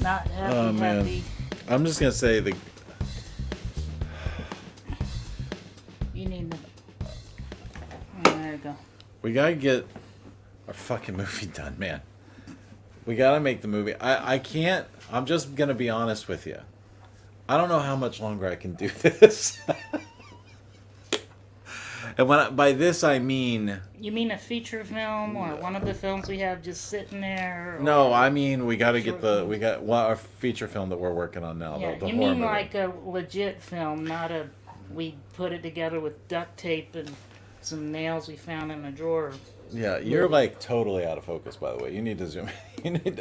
not happy, Oh man, happy. I'm just gonna say the. You need to. Oh, there you go. We gotta get our fucking movie done, man. We gotta make the movie. I can't. I'm just gonna be honest with you. I don't know how much longer I can do this. And by this I mean. You mean a feature film or one of the films we have just sitting there? Or No, I mean we got to get our feature film that we're working on now. Yeah, the you horror mean movie. like a legit film, not a. We put it together with duct tape and some nails we found in a drawer. Yeah, you're like totally out of focus. By the way, you need to zoom.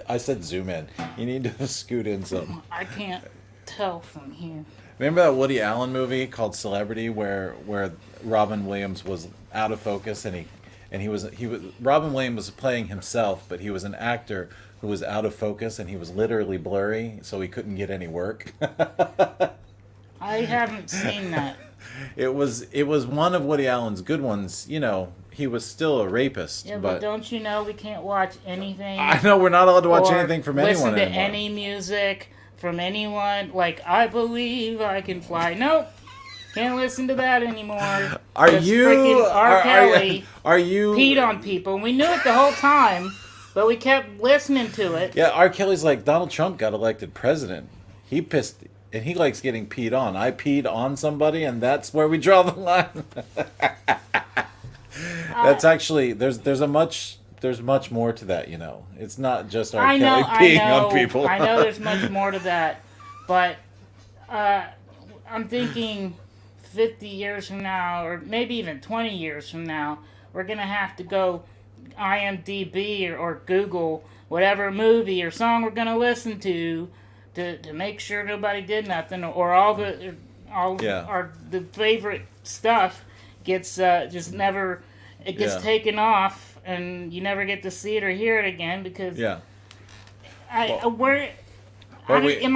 I said zoom in. You need to scoot in some. I can't tell from here. Remember that Woody Allen movie called Celebrity, where Robin Williams was out of focus and he was Robin Williams was playing himself, but he was an actor who was out of focus and he was literally blurry, so he couldn't get any work. I haven't seen that. It was one of Woody Allen's good ones. You know, he was still a rapist. Yeah, but don't you know we can't watch anything? I know we're not allowed to watch or anything from anyone listen to anymore. any music from anyone. Like, I believe I can fly. Nope. Can't listen to that anymore. Are you R. Kelly are you peed on people. We knew it the whole time, but we kept listening to it. Yeah, R. Kelly's like, Donald Trump got elected president. He pissed, and he likes getting peed on. I peed on somebody, and that's where we draw the line. That's actually there's much more to that, you know. It's not just R. Kelly peeing on people. I know there's much more to that, but I'm thinking 50 years from now, or maybe even 20 years from now, we're going to have to go IMDb or Google whatever movie or song we're going to listen to make sure nobody did nothing, or all the favorite stuff gets just never, it gets taken off and you never get to see it or hear it again because am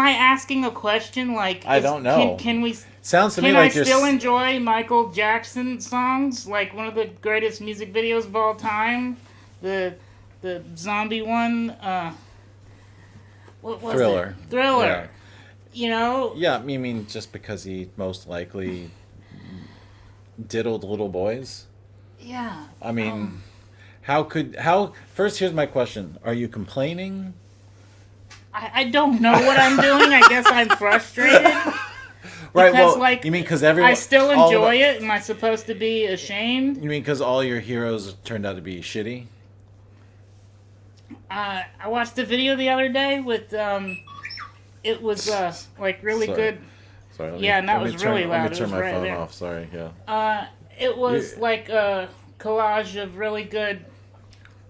I asking a question like I don't know. Can we sounds to me Can like I you're still enjoy Michael Jackson songs? Like one of the greatest music videos of all time? The zombie one? What was Thriller. it? Thriller. Yeah. You know? Yeah, you mean just because he most likely diddled little boys? Yeah. I mean, first here's my question. Are you complaining? I don't know what I'm doing. I guess I'm frustrated. Right, because, well, like, you mean because everyone... I still enjoy it? Am I supposed to be ashamed? You mean because all your heroes turned out to be shitty? I watched a video the other day with, it was, like, really good... Sorry, that was really loud. Let me turn my right phone there. off, sorry, yeah. It was like a collage of really good,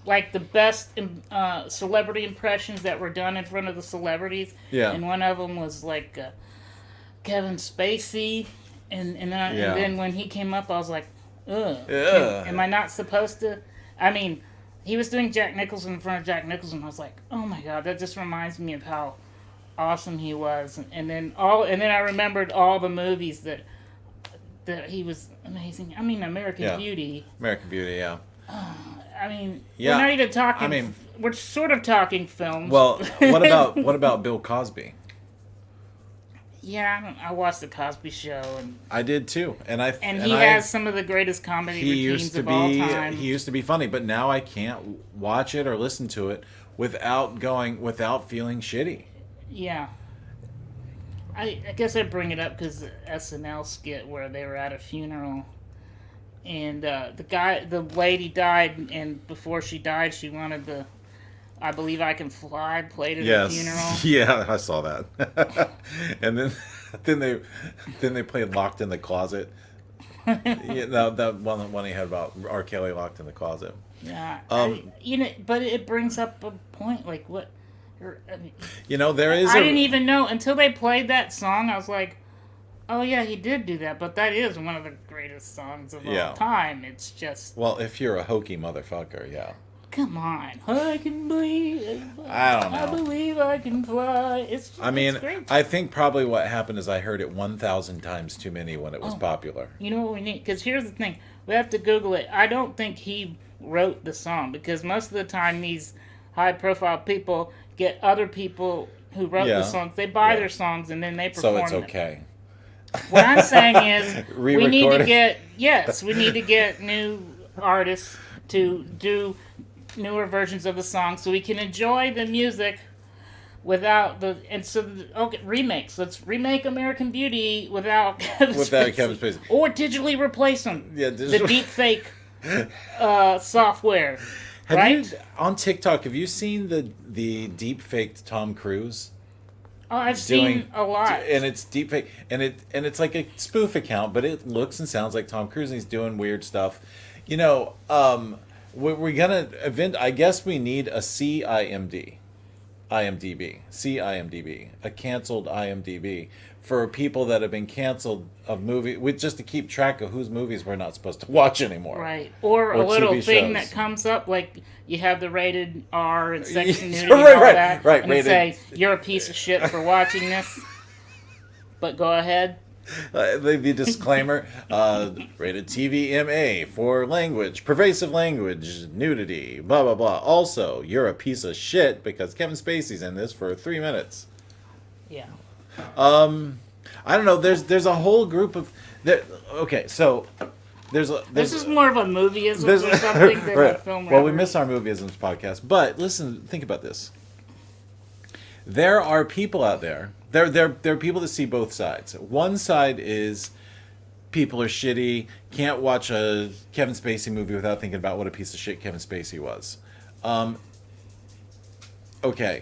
like the best celebrity impressions that were done in front of the celebrities. Yeah. And one of them was like Kevin Spacey, and then when he came up, I was like, ugh. Am I not supposed to? I mean, he was doing Jack Nicholson in front of Jack Nicholson. I was like, oh my god, that just reminds me of how awesome he was. And then I remembered all the movies that he was amazing. I mean, American Beauty. American Beauty, yeah. I mean, we're not even talking. I mean, we're sort of talking films. Well, what about Bill Cosby? Yeah, I watched the Cosby Show, and I did too, and he has some of the greatest comedy routines of all time. He used to be funny, but now I can't watch it or listen to it without feeling shitty. Yeah. I guess I bring it up because the SNL skit where they were at a funeral, and the lady died, and before she died, she wanted the "I Believe I Can Fly" played at the funeral. Yeah, I saw that. And then they played "Locked in the Closet." That one he had about R. Kelly locked in the closet. Yeah, but it brings up a point like what. I mean, there is. I didn't even know until they played that song. I was like, "Oh yeah, he did do that." But that is one of the greatest songs of all time. It's just if you're a hokey motherfucker, yeah. Come on, I can believe. I don't know. I believe I can fly. It's great. I think probably what happened is I heard it 1,000 times too many when it was popular. You know what we need? Because here's the thing: we have to Google it. I don't think he wrote the song because most of the time these high-profile people get other people who wrote the songs. They buy their songs and then they perform So it's them. okay. What I'm saying is, we need to Re-recording? we need to get new artists to do newer versions of the song so we can enjoy the music without the remakes. Let's remake American Beauty without Kevin Spacey. Or digitally replace them. Yeah, the deep fake software. Have you on TikTok? Have you seen the deep faked Tom Cruise? Oh, I've seen a lot, and it's deep fake, and it's like a spoof account, but it looks and sounds like Tom Cruise, and he's doing weird stuff. You know, we're gonna event. I guess we need a IMDb, a canceled IMDb for people that have been canceled of movie, with just to keep track of whose movies we're not supposed to watch anymore. Right, or a little TV thing shows. that comes up, like you have the rated R and sex and nudity Right, and all right, that, right, and rated. say you're a piece of shit for watching this. But go ahead. The disclaimer, rated TVMA for language, pervasive language, nudity, blah, blah, blah. Also, you're a piece of shit because Kevin Spacey's in this for 3 minutes. Yeah. I don't know. There's a whole group of... Okay, so... This is more of a movieism or something than a film. Well, we miss our movieisms podcast. But listen, think about this. There are people out there. There are people that see both sides. One side is people are shitty, can't watch a Kevin Spacey movie without thinking about what a piece of shit Kevin Spacey was. Okay,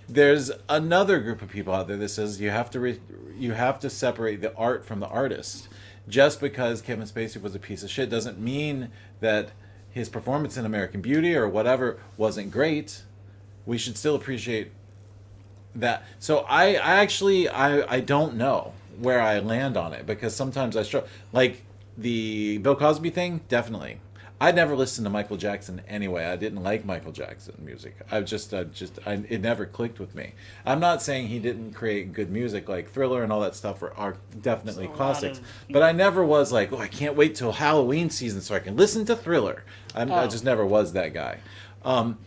there's another group of people out there that says you have to separate the art from the artist. Just because Kevin Spacey was a piece of shit doesn't mean that his performance in American Beauty or whatever wasn't great. We should still appreciate that. So I actually don't know where I land on it, because sometimes I struggle. Like the Bill Cosby thing, definitely. I never listened to Michael Jackson anyway. I didn't like Michael Jackson music. It never clicked with me. I'm not saying he didn't create good music, like Thriller and all that stuff are definitely classics. But I never was like, oh, I can't wait till Halloween season so I can listen to Thriller. I just never was that guy. But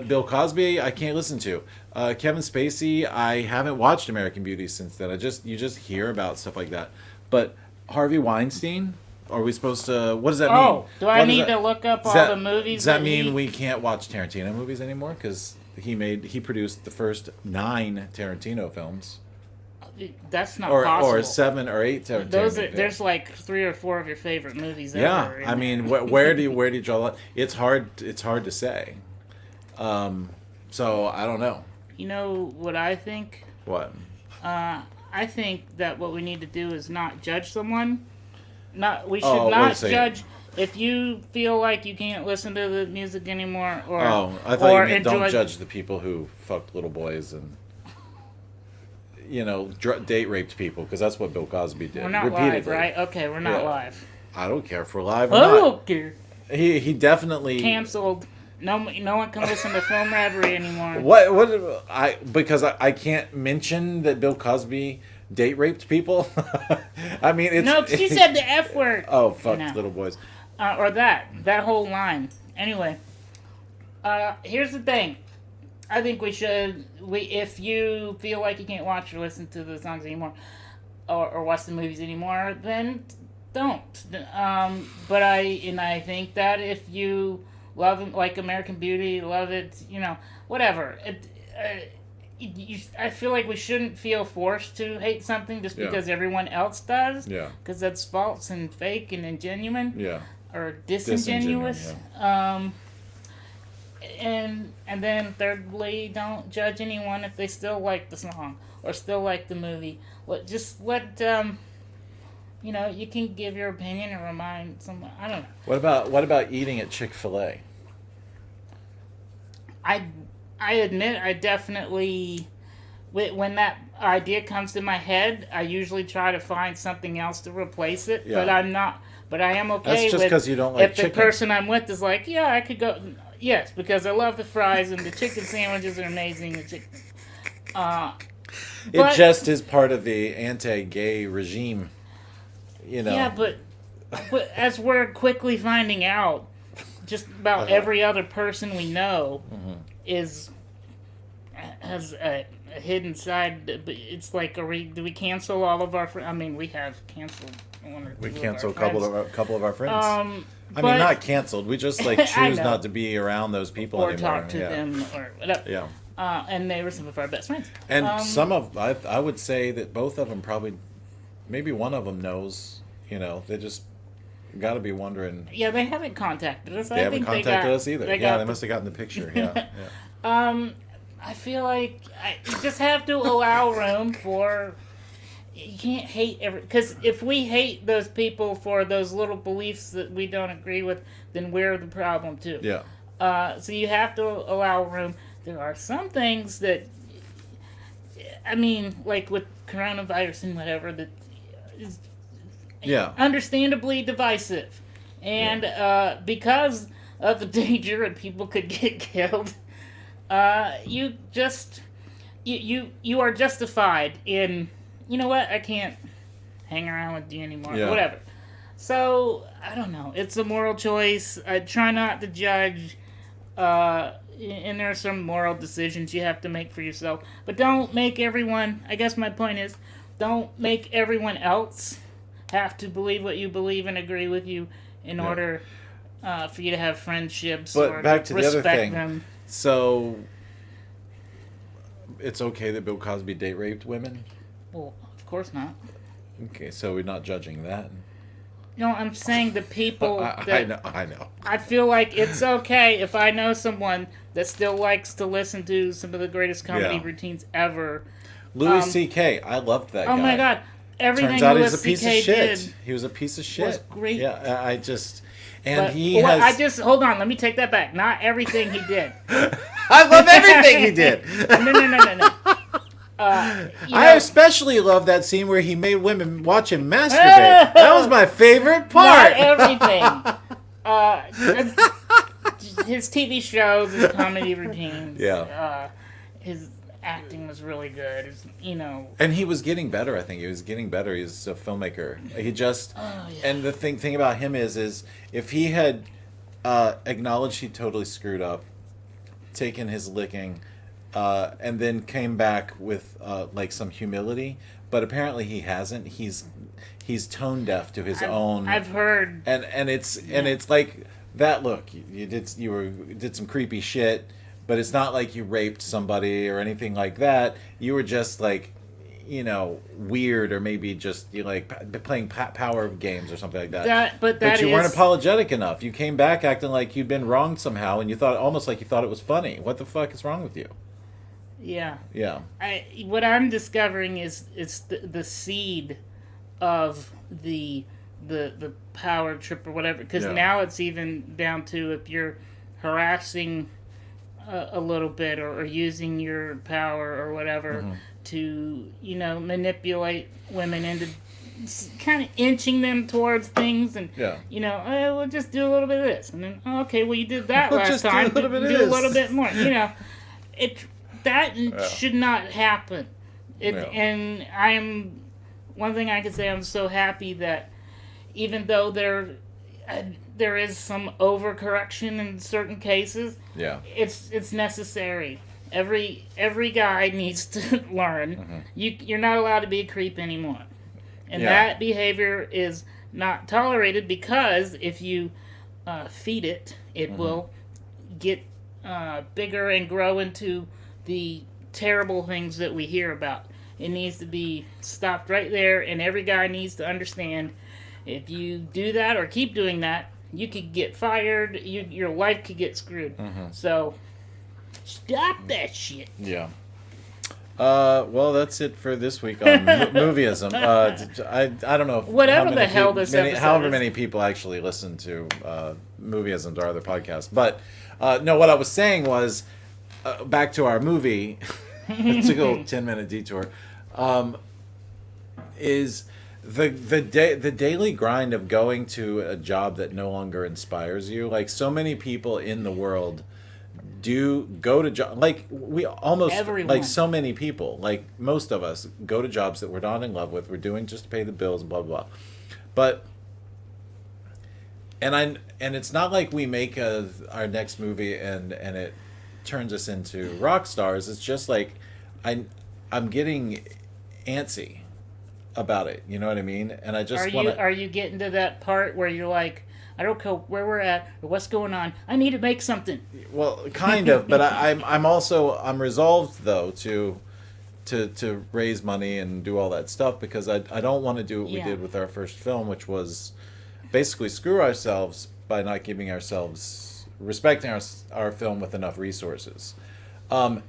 Bill Cosby, I can't listen to. Kevin Spacey, I haven't watched American Beauty since then. You just hear about stuff like that. But Harvey Weinstein, are we supposed to? What does that mean? Oh, do I need to look up all the movies? Does that mean we can't watch Tarantino movies anymore? Because he produced the first 9 Tarantino films. That's not possible. Or 7 or 8 Tarantino films. There's like 3 or 4 of your favorite movies. Yeah, ever I mean, where do you draw the line? It's hard to say. So I don't know. You know what I think? What? I think that what we need to do is not judge someone. We should Oh, not judge. If you feel like you can't listen to the music anymore, or I thought you meant don't judge the people who fucked little boys and date raped people, because that's what Bill Cosby did. We're not live, right? Okay, we're not live. I don't care if we're live or I not. don't care. He definitely canceled. No one can listen to Film Radbury anymore. Because I can't mention that Bill Cosby date raped people. I mean, it's no, because you said the F word. Oh, fuck little boys. Or that whole line. Anyway, here's the thing. I think if you feel like you can't watch or listen to the songs anymore, or watch the movies anymore, then don't. But I think that if you love it, like American Beauty, love it, whatever. I feel like we shouldn't feel forced to hate something just because everyone else does. Yeah. Because that's false and fake and ingenuine. Yeah. Or disingenuous. Yeah. And then thirdly, don't judge anyone if they still like the song or still like the movie. Just let you can give your opinion and remind someone. I don't know. What about eating at Chick-fil-A? I admit I definitely, when that idea comes to my head, I usually try to find something else to replace it. Yeah. But I am okay. That's just because you don't like chicken. If the person I'm with is like, yeah, I could go. Yes, because I love the fries and the chicken sandwiches are amazing. The chicken. It just is part of the anti-gay regime. Yeah, but as we're quickly finding out, just about every other person we know is has a hidden side. But it's like, do we cancel all of our? I mean, we have canceled one or two. We of cancel our a couple of our friends. I but- mean, not canceled. We just like I choose know. not to be around those people or anymore. talk to them or whatever. Yeah. And they were some of our best friends. And some of I would say that both of them probably, maybe one of them knows. You know, they just got to be wondering. Yeah, they haven't contacted us. They haven't contacted us either. They must have gotten the picture. Yeah. I feel like you just have to allow room for. You can't hate because if we hate those people for those little beliefs that we don't agree with, then we're the problem too. Yeah. So you have to allow room. There are some things that, I mean, like with coronavirus and whatever, that is understandably divisive. And because of the danger and people could get killed, you are justified in, you know what, I can't hang around with you anymore. Yeah. Whatever. So, I don't know. It's a moral choice. I try not to judge. And there are some moral decisions you have to make for yourself. But don't make everyone, I guess my point is, don't make everyone else have to believe what you believe and agree with you in order for you to have friendships or back to the other respect thing. them. So, it's okay that Bill Cosby date raped women? Well, of course not. Okay, so we're not judging that. No, I'm saying the people that... I know. I feel like it's okay if I know someone that still likes to listen to some of the greatest comedy routines ever. Louis C.K. I loved that guy. Oh my god. Everything Turns out Louis he's a piece of C.K. shit. did He was a piece of shit. was great. Yeah, I just... And but, he has... hold on, let me take that back. Not everything he did. I love everything he did. No. I especially love that scene where he made women watch him masturbate. That was my favorite part. Not everything. His TV shows, his comedy routines. Yeah. His acting was really good. And he was getting better. I think he was getting better. He's a filmmaker. He just. And the thing about him is if he had acknowledged he totally screwed up, taken his licking. And then came back with like some humility, but apparently he hasn't. He's tone deaf to his own. I've heard, and it's like that. Look, you did some creepy shit, but it's not like you raped somebody or anything like that. You were just like, weird, or maybe just playing power games or something like that. But you weren't apologetic enough. You came back acting like you'd been wronged somehow, and you thought it was funny. What the fuck is wrong with you? Yeah. Yeah. What I'm discovering is it's the seed of the power trip or whatever. Because now it's even down to if you're harassing a little bit or using your power or whatever to manipulate women into kind of inching them towards things, and we'll just do a little bit of this, and then okay, well you did that last time. Do a little bit more. That should not happen. And one thing I can say, I'm so happy that even though there is some overcorrection in certain cases, it's necessary. Every guy needs to learn. You're not allowed to be a creep anymore, and that behavior is not tolerated, because if you feed it, it will get bigger and grow into the terrible things that we hear about. It needs to be stopped right there, and every guy needs to understand, if you do that or keep doing that, you could get fired, your life could get screwed. So stop that shit. Yeah. Well, that's it for this week on movieism. I don't know if whatever the hell this episode however is. many people actually listen to movieism or other podcasts. But no, what I was saying was, back to our movie, to go 10-minute detour, is the daily grind of going to a job that no longer inspires you. Like, so many people in the world do go to jobs, like everyone. Like so many people, like most of us, go to jobs that we're not in love with. We're doing just to pay the bills, blah blah blah. But and it's not like we make our next movie and it turns us into rock stars. It's just like I'm getting antsy about it. You know what I mean? And I just want to. Are you getting to that part where you're like, I don't care where we're at or what's going on. I need to make something. Well, kind of, but I'm resolved though to raise money and do all that stuff, because I don't want to do what we did with our first film, which was basically screw ourselves by not giving ourselves respecting our film with enough resources. A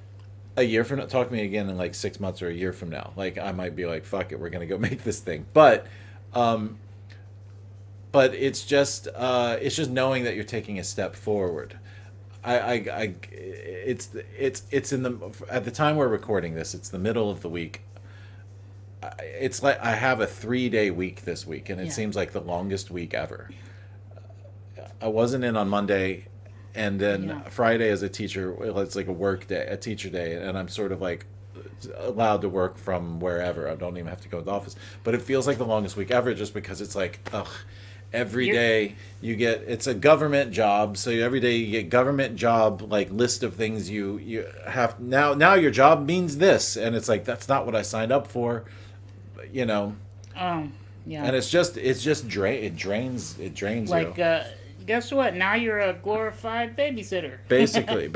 year from now, talk to me again in like 6 months or a year from now. Like I might be like, fuck it, we're gonna go make this thing. But it's just knowing that you're taking a step forward. It's in the at the time we're recording this, it's the middle of the week. It's like I have a 3-day week this week, and it seems like the longest week ever. I wasn't in on Monday, and then Friday as a teacher, it's like a work day, a teacher day, and I'm sort of like allowed to work from wherever. I don't even have to go to the office, but it feels like the longest week ever, just because it's like, ugh. Every day you get, it's a government job, so every day you get government job like list of things you have. Now your job means this, and it's like, that's not what I signed up for, you know. Yeah. And it drains like, you. Guess what? Now you're a glorified babysitter. Basically.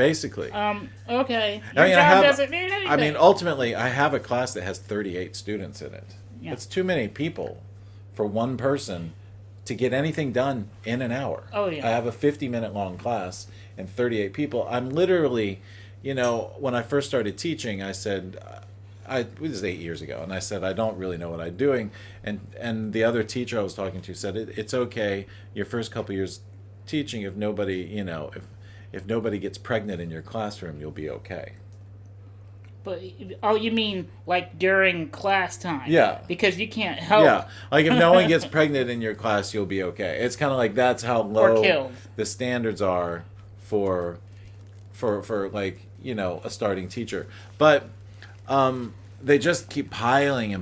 Okay. Your job doesn't mean anything. I mean, ultimately, I have a class that has 38 students in it. Yeah. It's too many people for one person to get anything done in an hour. Oh, yeah. I have a 50-minute long class and 38 people. I'm literally, when I first started teaching, I said, it was 8 years ago, and I said, I don't really know what I'm doing. And the other teacher I was talking to said, it's okay, your first couple years teaching, if nobody, if nobody gets pregnant in your classroom, you'll be okay. But you mean like during class time? Yeah. Because you can't help. Yeah, like if no one gets pregnant in your class, you'll be okay. It's kind of like that's how low the standards are for like a starting teacher. But they just keep piling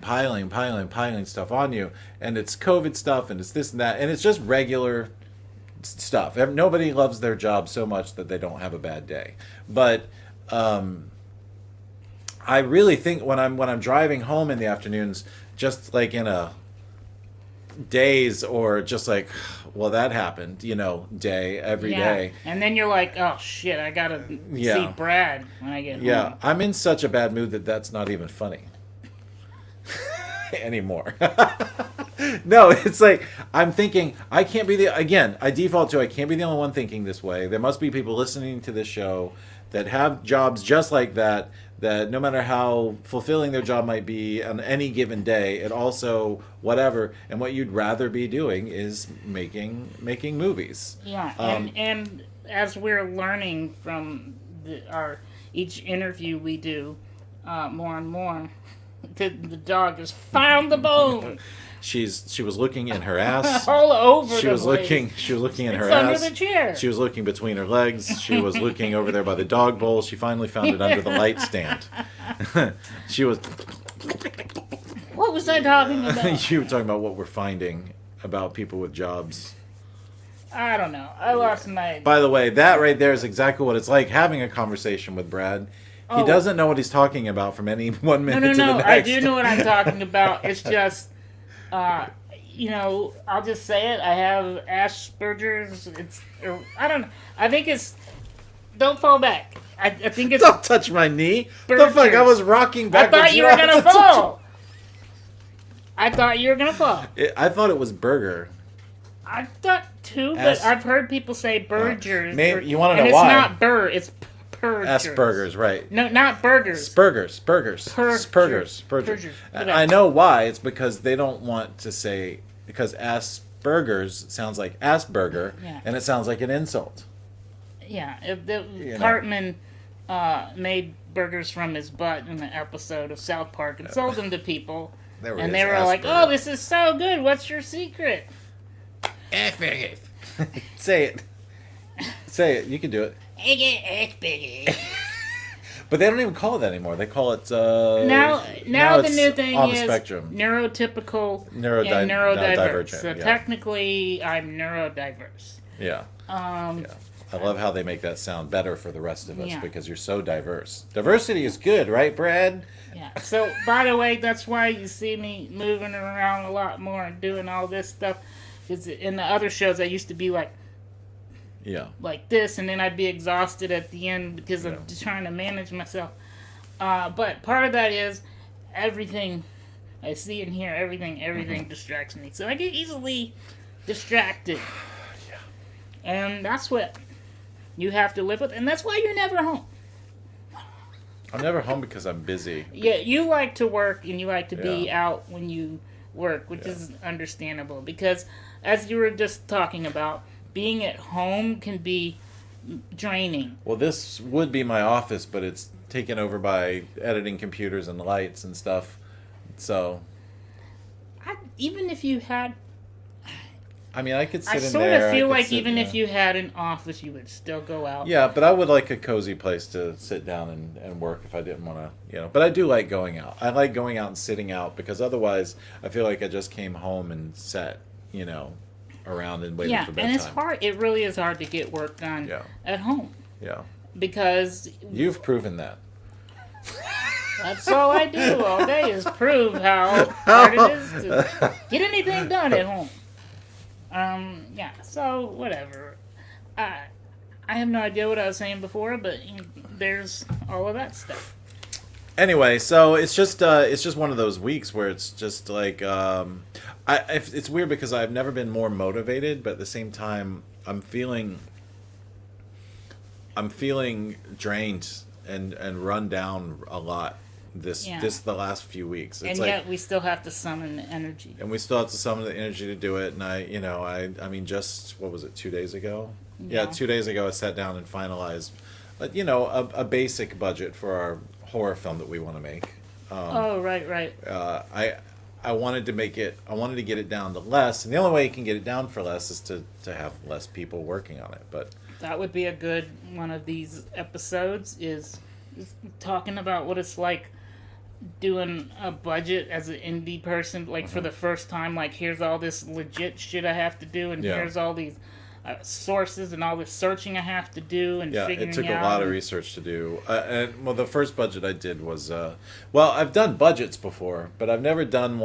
stuff on you, and it's COVID stuff, and it's this and that, and it's just regular stuff. Nobody loves their job so much that they don't have a bad day. But I really think when I'm driving home in the afternoons, just like in a days or just like, well, that happened, day every day. And then you're like, oh shit, I gotta see Brad when I get home. Yeah, I'm in such a bad mood that's not even funny anymore. No, it's like I'm thinking I can't be I default to I can't be the only one thinking this way. There must be people listening to this show that have jobs just like that no matter how fulfilling their job might be on any given day, it also whatever, and what you'd rather be doing is making movies. Yeah, and as we're learning from each interview we do, more and more, the dog has found the bone. She was looking in her ass. All over She was looking in her under ass. the chair. She was looking between her legs. She was looking over there by the dog bowl. She finally found it under the light stand. She was. What was I talking about? You were talking about what we're finding about people with jobs. I don't know. I lost my... By the way, that right there is exactly what it's like having a conversation with Brad. He doesn't know what he's talking about from any 1 minute to the next. I do know what I'm talking about. It's just... I'll just say it. I have Asperger's. I don't know. I think it's. Don't fall back. I think it's. Don't touch my knee. The fuck? I was rocking backwards. I thought you were gonna fall. I thought you were gonna fall. I thought it was burger. I thought too, but I've heard people say burgers. You want to know why? It's not burr. It's purgers. Asperger's, right? No, not burgers. Spurgers. Purgers. I know why. It's because they don't want to say, because Asperger's sounds like Asperger, and it sounds like an insult. Yeah, Cartman made burgers from his butt in an episode of South Park and sold them to people, and they were like, "Oh, this is so good. What's your secret?" Asperger's. Say it. You can do it. But they don't even call it that anymore. They call it now the new thing on is the spectrum. Neurotypical and neurodiverse. So yeah. technically, I'm neurodiverse. Yeah. I love how they make that sound better for the rest of us Yeah. because you're so diverse. Diversity is good, right, Brad? Yeah. So, by the way, that's why you see me moving around a lot more and doing all this stuff. Because in the other shows, I used to be Yeah. like this, and then I'd be exhausted at the end because Yeah. I'm just trying to manage myself. But part of that is everything I see and hear, everything distracts me. So I get easily distracted. And that's what you have to live with, and that's why you're never home. I'm never home because I'm busy. Yeah, you like to work and you like to be Yeah. out when you work, which Yeah. is understandable because, as you were just talking about, being at home can be draining. Well, this would be my office, but it's taken over by editing computers and lights and stuff. So, Even if you had, I mean, I could sit I in sort there. of I feel could like sit- even yeah. if you had an office, you would still go out. Yeah, but I would like a cozy place to sit down and work if I didn't want to, But I do like going out. I like going out and sitting out because otherwise I feel like I just came home and sat, around and waited Yeah, for bedtime. and it's hard. It really is hard to get work done Yeah. at home Yeah. because You've proven that. that's all I do all day is prove how hard it is to get anything done at home. Yeah, so whatever. I have no idea what I was saying before, but there's all of that stuff. Anyway, so it's just one of those weeks where it's just like it's weird because I've never been more motivated, but at the same time I'm feeling drained and run down a lot the last few weeks. It's And like, yet we still have to summon the energy. and we still have to summon the energy to do it. And I mean, just what was it, 2 days ago? Yeah, 2 days ago I sat down and finalized, a basic budget for our horror film that we want to make. Oh, right. I wanted to make it. I wanted to get it down to less, and the only way you can get it down for less is to have less people working on it. But That would be a good one of these episodes is talking about what it's like doing a budget as an indie person, like for the first time, like here's all this legit shit I have to do, and Yeah. here's all these sources and all this searching I have to do, and yeah, figuring it took out. a lot of research to do. The first budget I did was I've done budgets before, but I've never done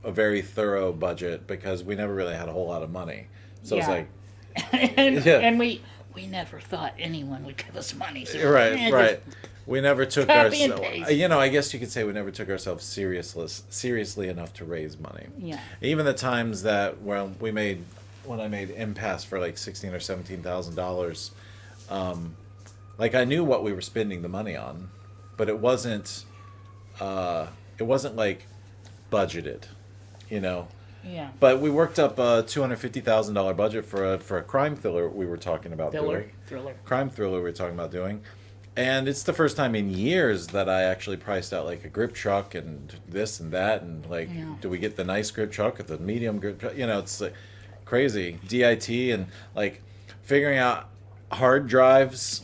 a very thorough budget because we never really had a whole lot of money. So it's Yeah. like and we never thought anyone would give us money. So right. We never took Copy and ourselves. paste. I guess you could say we never took ourselves seriously enough to raise money. Yeah. Even the times that when I made Impasse for like $16,000 or $17,000, I knew what we were spending the money on, but it wasn't like budgeted, Yeah. But we worked up a $250,000 budget for a crime thriller we were talking about doing. Crime thriller we were talking about doing. And it's the first time in years that I actually priced out like a grip truck and this and that and do we get the nice grip truck or the medium grip truck? It's like crazy. DIT and like figuring out hard drives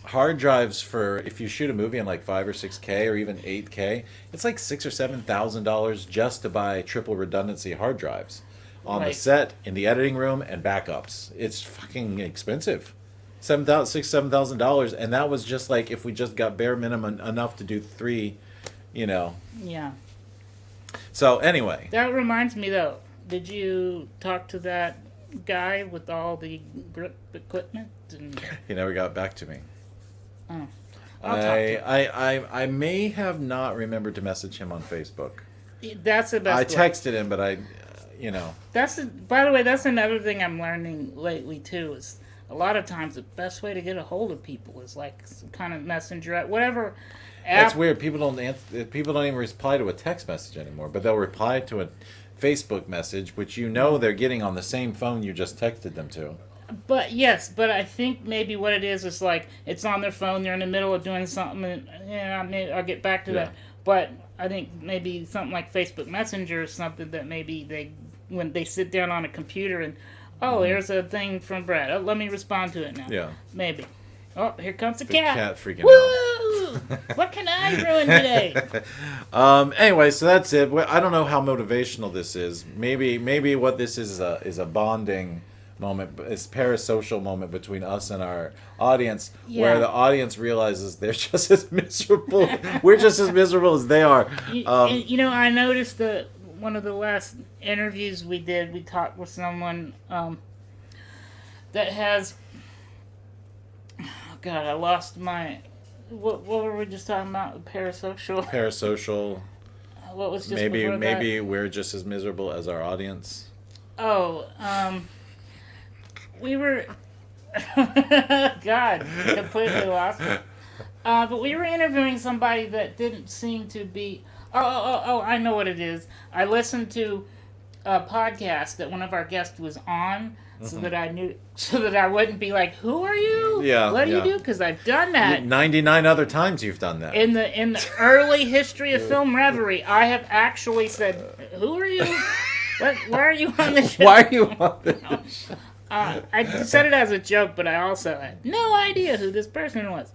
for if you shoot a movie in like 5 or 6K or even 8K, it's like $6,000 or $7,000 just to buy triple redundancy hard drives on the set, in the editing room, and backups. It's fucking expensive. $7,000, and that was just like if we just got bare minimum enough to do 3, Yeah. So anyway, That reminds me though. Did you talk to that guy with all the grip equipment? And he never got back to me. oh, I'll talk to I may have not remembered to message him on Facebook. him. That's the best. I way. texted him, but By the way, that's another thing I'm learning lately too. Is a lot of times the best way to get a hold of people is like some kind of messenger, whatever. That's weird. People don't even reply to a text message anymore, but they'll reply to a Facebook message, which they're getting on the same phone you just texted them to. But I think maybe what it is like it's on their phone. They're in the middle of doing something, and I'll get back to that. But I think maybe something like Facebook Messenger is something that maybe when they sit down on a computer and here's a thing from Brad. Oh, let me respond to it now. Yeah. Maybe. Oh, here comes the The cat. cat freaking Woo! What can I ruin today? Anyway, so that's it. I don't know how motivational this is. Maybe what this is a bonding moment, this parasocial moment between us and our audience, Yeah. where the audience realizes they're just as miserable. We're just as miserable as they are. And, I noticed that one of the last interviews we did, we talked with someone that has. Oh God, I lost my. What were we just talking about? Parasocial. Parasocial. What was just maybe before maybe that? we're just as miserable as our audience. Oh, we were. God, completely lost it. But we were interviewing somebody that didn't seem to be. Oh! I know what it is. I listened to a podcast that one of our guests was on, so that I wouldn't be like, "Who are you? Yeah, what do yeah. you do?" Because I've done that 99 other times you've done that. in the early history of Film Reverie. I have actually said, "Who are you? Why are you on the show?" Why are you on this? I said it as a joke, but I also had no idea who this person was.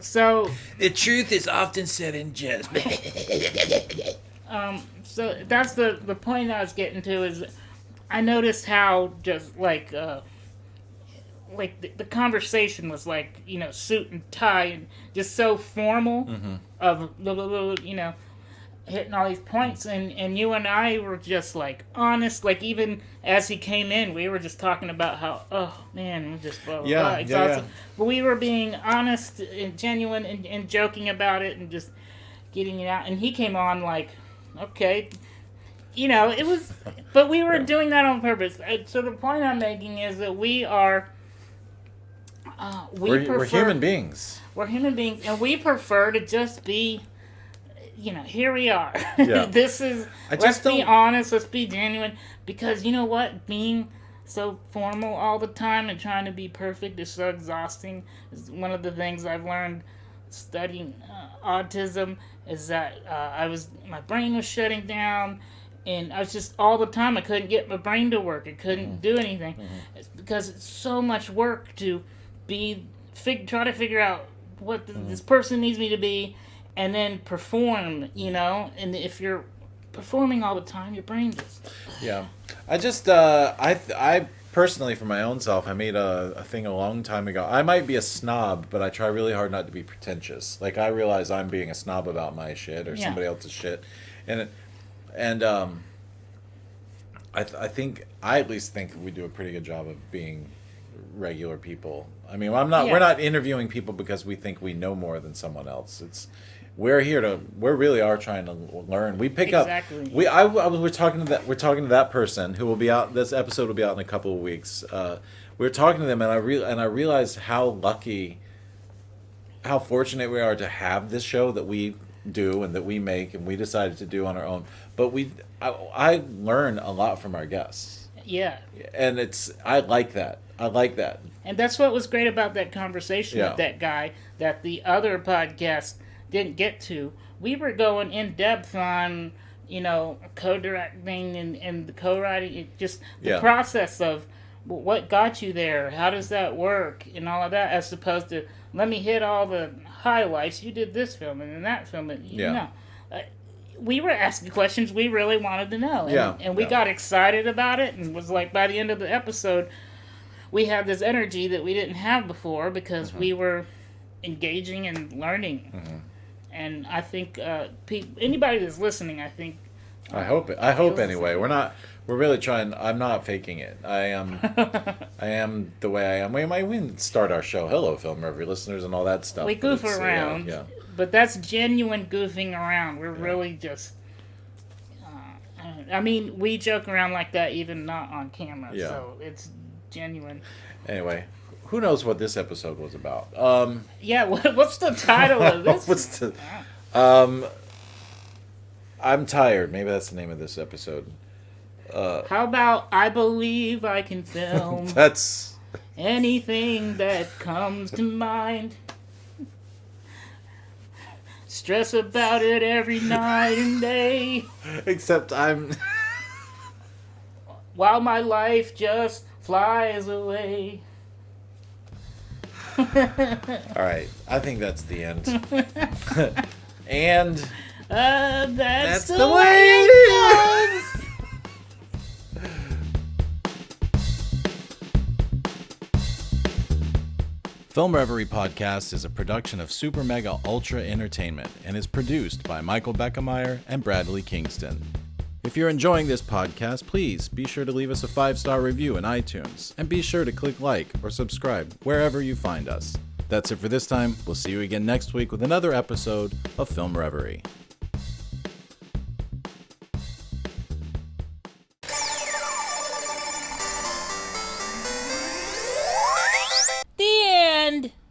So The truth is often said in jest. So that's the point I was getting to is I noticed how just like the conversation was like, suit and tie and just so formal of hitting all these points, and you and I were just like honest, like even as he came in we were just talking about how, oh man, we're just blah, blah, blah, exhausted. But we were being honest and genuine and joking about it and just getting it out, and he came on like, okay, it was, but we were doing that on purpose. So the point I'm making is that we are we're human beings. We're human beings, and we prefer to just be, here we are. Yeah. Let's be honest, let's be genuine, because you know what? Being so formal all the time and trying to be perfect is so exhausting. It's one of the things I've learned studying autism is that my brain was shutting down, and I was just all the time, I couldn't get my brain to work. I couldn't do anything. It's because it's so much work to try to figure out what this person needs me to be, and then perform, and if you're performing all the time, your brain just... Yeah. I just, I personally, for my own self, I made a thing a long time ago. I might be a snob, but I try really hard not to be pretentious. Like, I realize I'm being a snob about my shit or somebody else's shit. And I at least think we do a pretty good job of being regular people. I mean, we're not interviewing people because we think we know more than someone else. We really are trying to learn. We pick Exactly. up. We're talking to that person who will be out. This episode will be out in a couple of weeks. We're talking to them, and I realized how fortunate we are to have this show that we do and that we make and we decided to do on our own. But I learn a lot from our guests. Yeah. And I like that. And that's what was great about that conversation with that guy that the other podcast didn't get to. We were going in depth on, co-directing and the co-writing, just the process of what got you there, how does that work, and all of that, as opposed to, let me hit all the highlights, you did this film and then that film, and we were asking questions we really wanted to know, and we got excited about it, and was like, by the end of the episode, we had this energy that we didn't have before because we were engaging and learning. And I think anybody that's listening, I think... I hope anyway. We're really trying... I'm not faking it. I am the way I am. We might start our show, hello, Film Reverie listeners, and all that stuff. We goof around, but that's genuine goofing around. We're really just... I mean, we joke around like that even not on camera, so it's genuine. Anyway... Who knows what this episode was about? What's the title of this? I'm tired. Maybe that's the name of this episode. How about I believe I can film that's anything that comes to mind. Stress about it every night and day. Except I'm... While my life just flies away. All right, I think that's the end. And that's the way it is. Film Reverie Podcast is a production of Super Mega Ultra Entertainment and is produced by Michael Beckemeyer and Bradley Kingston. If you're enjoying this podcast, please be sure to leave us a 5-star review in iTunes, and be sure to click like or subscribe wherever you find us. That's it for this time. We'll see you again next week with another episode of Film Reverie. The end.